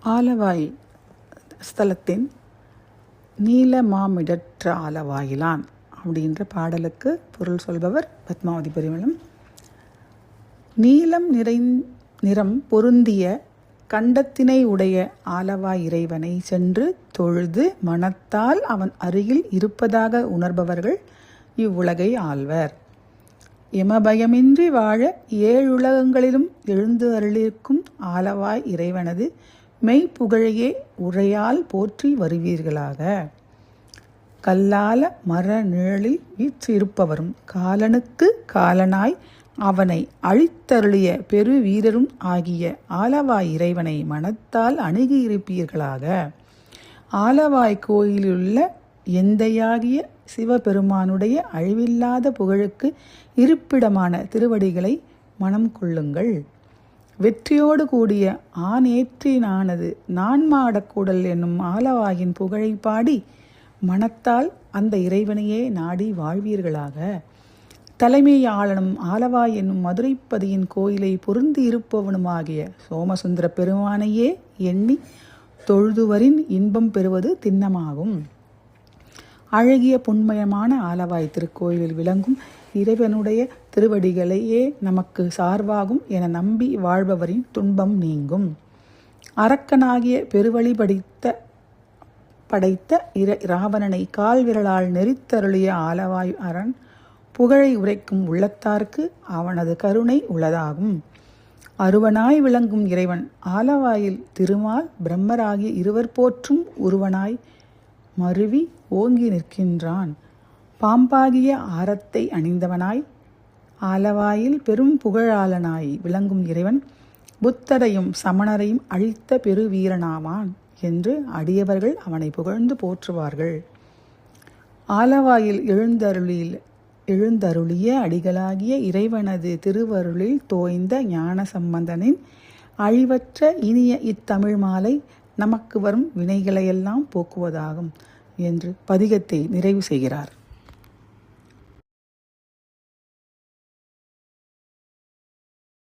ஆலவாய் ஸ்தலத்தின் நீலமாமிடற்ற ஆலவாயிலான் அப்படின்ற பாடலுக்கு பொருள் சொல்பவர் பத்மாவதி பெருமளம். நீலம் நிறம் பொருந்திய கண்டத்தினை உடைய ஆலவாய் இறைவனை சென்று தொழுது மனத்தால் அவன் அருகில் இருப்பதாக உணர்பவர்கள் இவ்வுலகை ஆள்வர். எமபயமின்றி வாழ ஏழுலகங்களிலும் எழுந்து அருளிருக்கும் ஆலவாய் இறைவனது மெய்ப்புகழையே உரையால் போற்றி வருவீர்களாக. கல்லால மர நிழலில் வீற்றிருப்பவரும் காலனுக்கு காலனாய் அவனை அழித்தருளிய பெரு வீரரும் ஆகிய ஆலவாய் இறைவனை மனத்தால் அணுகியிருப்பீர்களாக. ஆலவாய் கோயிலுள்ள எந்தையாகிய சிவபெருமானுடைய அழிவில்லாத புகழுக்கு இருப்பிடமான திருவடிகளை மனம் கொள்ளுங்கள். வெற்றியோடு கூடிய ஆனேற்றினானது நான்மாடக்கூடல் என்னும் ஆலவாயின் புகழை பாடி மனத்தால் அந்த இறைவனையே நாடி வாழ்வீர்களாக. தலைமையாளனும் ஆலவாய் என்னும் மதுரைப்பதியின் கோயிலை பொருந்தி இருப்பவனுமாகிய சோமசுந்தர பெருமானையே எண்ணி தொழுதுவரின் இன்பம் பெறுவது திண்ணமாகும். அழகிய புன்மயமான ஆலவாய் திருக்கோயிலில் விளங்கும் இறைவனுடைய திருவடிகளையே நமக்கு சார்வாகும் என நம்பி வாழ்பவரின் துன்பம் நீங்கும். அரக்கனாகிய பெருவழி படைத்த இராவணனை கால் விரலால் நெறித்தருளிய ஆலவாய் அரண் புகழை உரைக்கும் உள்ளத்தார்க்கு அவனது கருணை உள்ளதாகும். அருவனாய் விளங்கும் இறைவன் ஆலவாயில் திருமால் பிரம்மராகிய இருவர் போற்றும் உருவனாய் மருவி ஓங்கி நிற்கின்றான். பாம்பாகிய ஆரத்தை அணிந்தவனாய் ஆலவாயில் பெரும் புகழாளனாய் விளங்கும் இறைவன் புத்தரையும் சமணரையும் அழித்த பெரு வீரனாவான் என்று அடியவர்கள் அவனை புகழ்ந்து போற்றுவார்கள். ஆலவாயில் எழுந்தருளிய அடிகளாகிய இறைவனது திருவருளில் தோய்ந்த ஞான சம்பந்தனின் அழிவற்ற இனிய இத்தமிழ் மாலை நமக்கு வரும் வினைகளையெல்லாம் போக்குவதாகும் என்று பதிகத்தை நிறைவு செய்கிறார்.